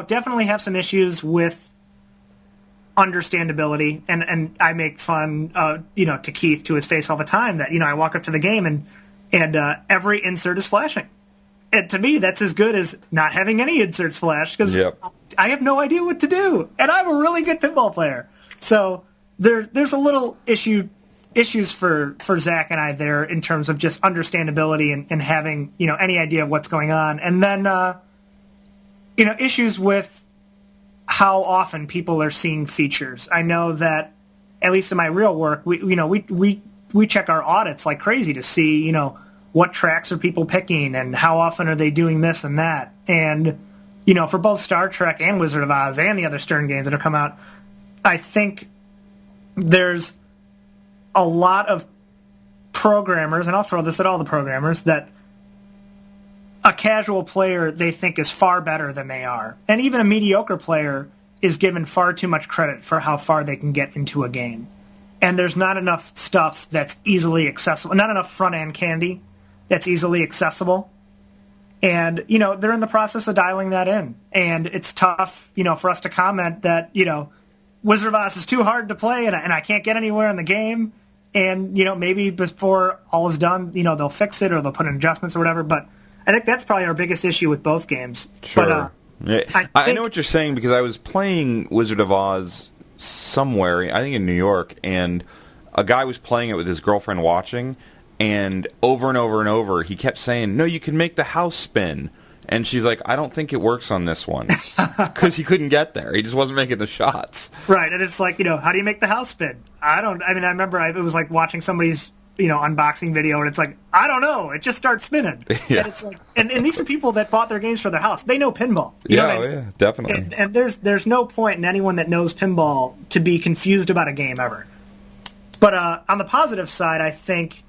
B: definitely have some issues with understandability, and I make fun, to Keith to his face all the time that, I walk up to the game and every insert is flashing. And to me, that's as good as not having any inserts flash, because I have no idea what to do, and I'm a really good pinball player. So there's a little issues for Zach and I there in terms of just understandability and having any idea of what's going on, and then issues with how often people are seeing features. I know that at least in my real work, we check our audits like crazy to see, what tracks are people picking and how often are they doing this and that. And, for both Star Trek and Wizard of Oz and the other Stern games that have come out, I think there's a lot of programmers, and I'll throw this at all the programmers, that a casual player they think is far better than they are. And even a mediocre player is given far too much credit for how far they can get into a game. And there's not enough stuff that's easily accessible, not enough front-end candy that's easily accessible. And, they're in the process of dialing that in. And it's tough, for us to comment that, Wizard of Oz is too hard to play and I can't get anywhere in the game. And, maybe before all is done, they'll fix it or they'll put in adjustments or whatever. But I think that's probably our biggest issue with both games.
A: Sure.
B: But,
A: I know what you're saying because I was playing Wizard of Oz somewhere, I think in New York, and a guy was playing it with his girlfriend watching, and over and over, he kept saying, no, you can make the house spin. And she's like, I don't think it works on this one. Because he couldn't get there. He just wasn't making the shots.
B: Right, and it's like, how do you make the house spin? I remember it was like watching somebody's, unboxing video, and it's like, I don't know, it just starts spinning.
A: Yeah.
B: And it's like, and these are people that bought their games for their house. They know pinball. You know what I mean?
A: Yeah, definitely.
B: And there's no point in anyone that knows pinball to be confused about a game ever. But on the positive side, I think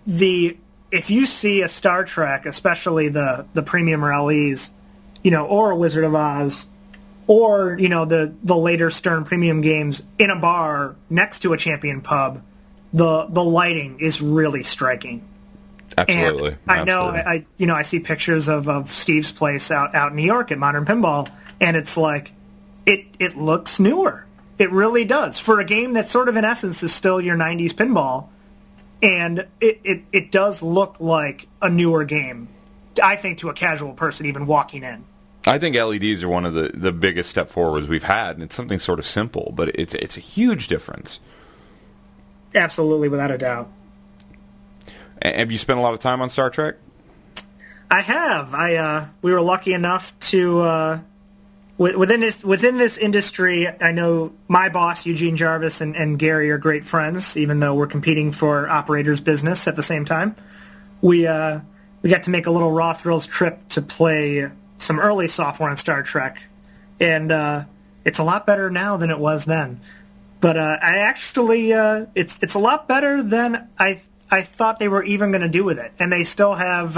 B: if you see a Star Trek, especially the premium rallies, or a Wizard of Oz, or the later Stern premium games in a bar next to a Champion pub, the lighting is really striking.
A: Absolutely.
B: And I know I see pictures of Steve's place out in New York at Modern Pinball, and it's like it looks newer. It really does for a game that sort of in essence is still your 90s pinball, and it does look like a newer game, I think, to a casual person even walking in.
A: I think LEDs are one of the biggest step forwards we've had, and it's something sort of simple, but it's a huge difference.
B: Absolutely, without a doubt.
A: Have you spent a lot of time on Star Trek?
B: I have. We were lucky enough to within this industry. I know my boss Eugene Jarvis and Gary are great friends, even though we're competing for operator's business at the same time. We got to make a little Raw Thrills trip to play some early software on Star Trek, and it's a lot better now than it was then. But I actually, it's a lot better than I thought they were even going to do with it. And they still have,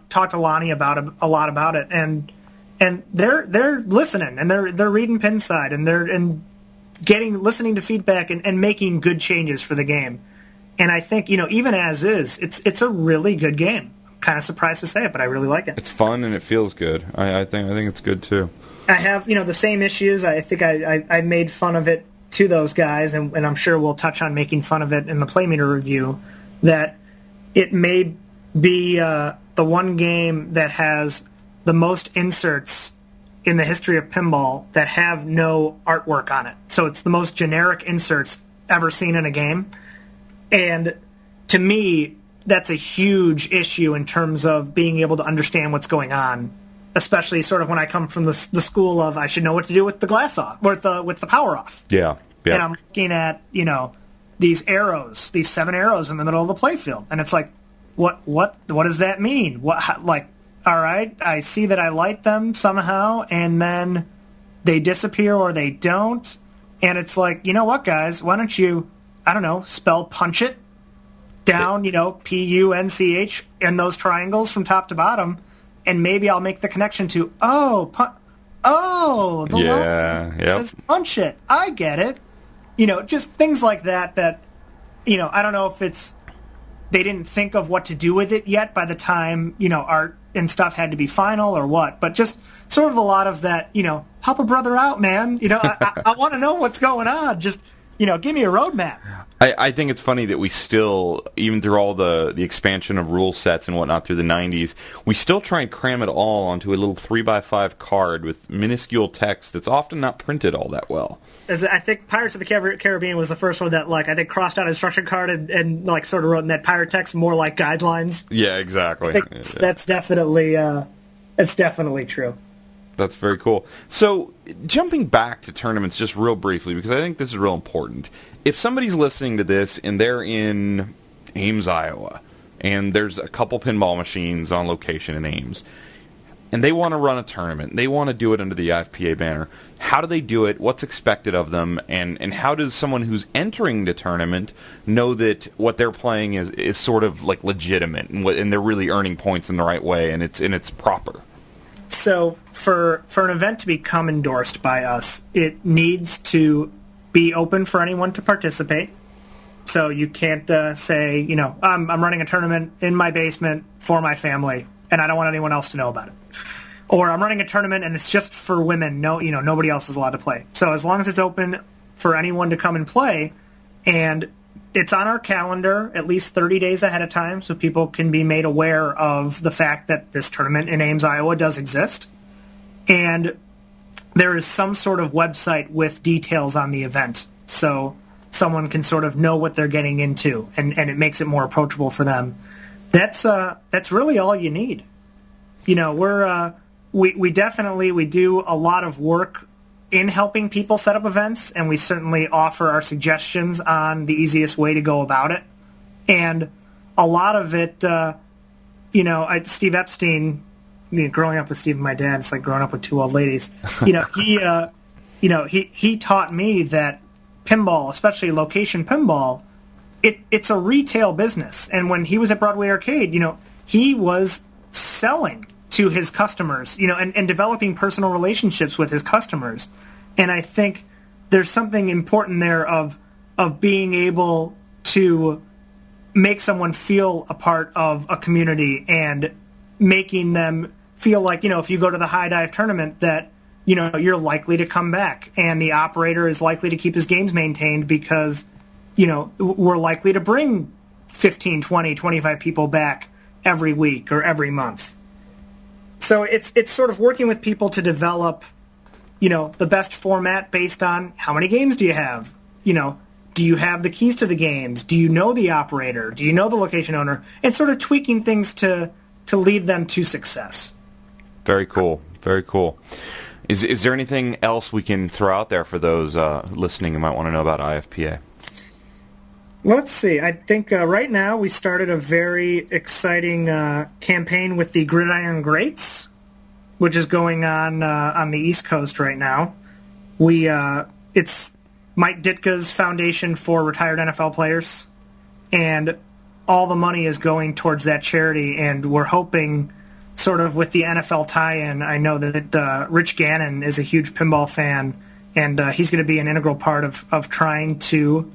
B: talked to Lonnie a lot about it, and they're listening, and they're reading Pinside, and they're listening to feedback and making good changes for the game. And I think even as is, it's a really good game. Kind of surprised to say it, but I really like it.
A: It's fun and it feels good. I think it's good too.
B: I have the same issues. I think I made fun of it to those guys, and I'm sure we'll touch on making fun of it in the Playmeter review. That it may be the one game that has the most inserts in the history of pinball that have no artwork on it. So it's the most generic inserts ever seen in a game, and to me, that's a huge issue in terms of being able to understand what's going on, especially sort of when I come from the school of I should know what to do with the glass off, or with the power off.
A: Yeah.
B: And I'm looking at, these arrows, these 7 arrows in the middle of the playfield, and it's like, what does that mean? All right, I see that I light them somehow, and then they disappear or they don't, and it's like, you know what, guys, why don't you, I don't know, spell punch it down, Punch in those triangles from top to bottom, and maybe I'll make the connection to, the logo says punch it. I get it. Just things like that, I don't know if it's, they didn't think of what to do with it yet by the time, art and stuff had to be final or what, but just sort of a lot of that, help a brother out, man. I want to know what's going on. Just, give me a roadmap.
A: I think it's funny that we still, even through all the expansion of rule sets and whatnot through the 90s, we still try and cram it all onto a little 3x5 card with minuscule text that's often not printed all that well.
B: I think Pirates of the Caribbean was the first one that, I think crossed out an instruction card and sort of wrote in that pirate text more like guidelines.
A: Yeah, exactly.
B: That's definitely true.
A: That's very cool. So, jumping back to tournaments just real briefly, because I think this is real important. If somebody's listening to this and they're in Ames, Iowa, and there's a couple pinball machines on location in Ames, and they want to run a tournament, they want to do it under the IFPA banner, how do they do it? What's expected of them? And how does someone who's entering the tournament know that what they're playing is sort of legitimate and they're really earning points in the right way and it's proper?
B: So for an event to become endorsed by us, it needs to be open for anyone to participate. So you can't say, I'm running a tournament in my basement for my family, and I don't want anyone else to know about it. Or I'm running a tournament and it's just for women. No, nobody else is allowed to play. So as long as it's open for anyone to come and play, and it's on our calendar at least 30 days ahead of time so people can be made aware of the fact that this tournament in Ames, Iowa does exist. And there is some sort of website with details on the event so someone can sort of know what they're getting into, and it makes it more approachable for them. That's really all you need. We definitely do a lot of work in helping people set up events, and we certainly offer our suggestions on the easiest way to go about it. And a lot of it, Steve Epstein, growing up with Steve and my dad, it's like growing up with two old ladies. He taught me that pinball, especially location pinball, it's a retail business. And when he was at Broadway Arcade, he was selling to his customers, and developing personal relationships with his customers. And I think there's something important there of being able to make someone feel a part of a community and making them feel like, if you go to the high dive tournament, that, you're likely to come back and the operator is likely to keep his games maintained because, we're likely to bring 15, 20, 25 people back every week or every month. So it's sort of working with people to develop, the best format based on how many games do you have? Do you have the keys to the games? Do you know the operator? Do you know the location owner? And sort of tweaking things to lead them to success.
A: Very cool. Very cool. Is there anything else we can throw out there for those listening who might want to know about IFPA?
B: Let's see. I think right now we started a very exciting campaign with the Gridiron Greats, which is going on the East Coast right now. It's Mike Ditka's foundation for retired NFL players, and all the money is going towards that charity, and we're hoping, sort of with the NFL tie-in, I know that Rich Gannon is a huge pinball fan, and he's going to be an integral part of trying to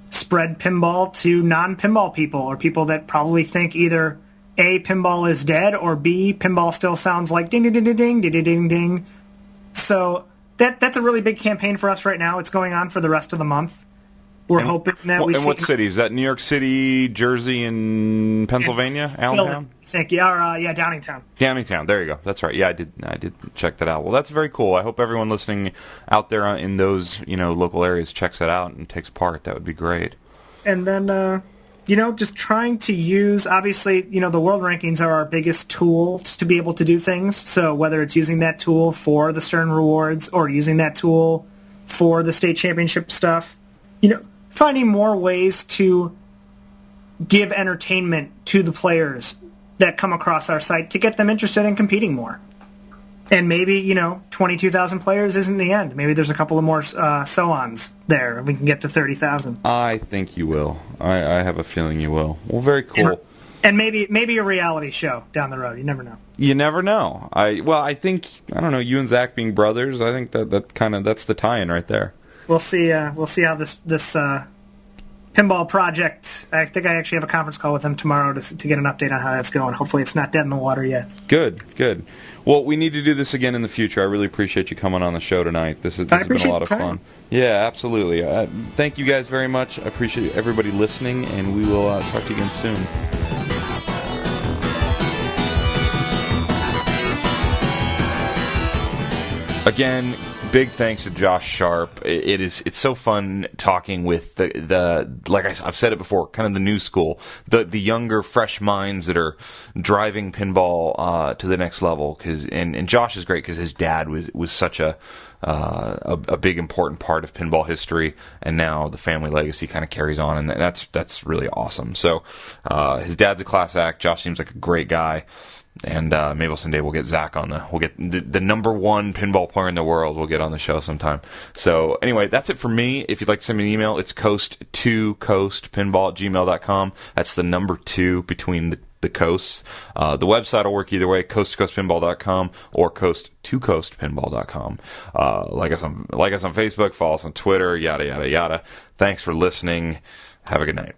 B: spread pinball to non-pinball people, or people that probably think either A, pinball is dead, or B, pinball still sounds like ding, ding, ding, ding, ding, ding, ding, ding. So that's a really big campaign for us right now. It's going on for the rest of the month. We're hoping that we see...
A: And what city? Is that New York City, Jersey, and Pennsylvania? Allentown?
B: Thank you. Downingtown.
A: Downingtown. There you go. That's right. Yeah, I did check that out. Well, that's very cool. I hope everyone listening out there in those local areas checks that out and takes part. That would be great.
B: And then, just trying to use, obviously, the world rankings are our biggest tool to be able to do things. So whether it's using that tool for the Stern Rewards or using that tool for the state championship stuff, finding more ways to give entertainment to the players that come across our site to get them interested in competing more. And maybe, 22,000 players isn't the end. Maybe there's a couple of more so-ons there, and we can get to 30,000.
A: I think you will. I have a feeling you will. Well, very cool.
B: And maybe a reality show down the road. You never know.
A: You never know. I think, I don't know, you and Zach being brothers, I think that's the tie-in right there.
B: We'll see how this pinball project, I think I actually have a conference call with them tomorrow to get an update on how that's going. Hopefully it's not dead in the water yet. Good. Well, we need to do this again in the future. I really appreciate you coming on the show tonight. This has been a lot of fun. Yeah, absolutely. Thank you guys very much. I appreciate everybody listening, and we will talk to you again soon. Again, big thanks to Josh Sharp. It's so fun talking with the like I've said it before, kind of the new school, the younger, fresh minds that are driving pinball to the next level. And Josh is great because his dad was such a big important part of pinball history, and now the family legacy kind of carries on, and that's really awesome. So his dad's a class act. Josh seems like a great guy. And maybe someday we'll get Zach we'll get the number one pinball player in the world. We'll get on the show sometime. So anyway, that's it for me. If you'd like to send me an email, it's coast2coastpinball@gmail.com. That's the number 2 between the coasts. The website will work either way, coast2coastpinball.com or coast2coastpinball.com. Like us on Facebook, follow us on Twitter, yada, yada, yada. Thanks for listening. Have a good night.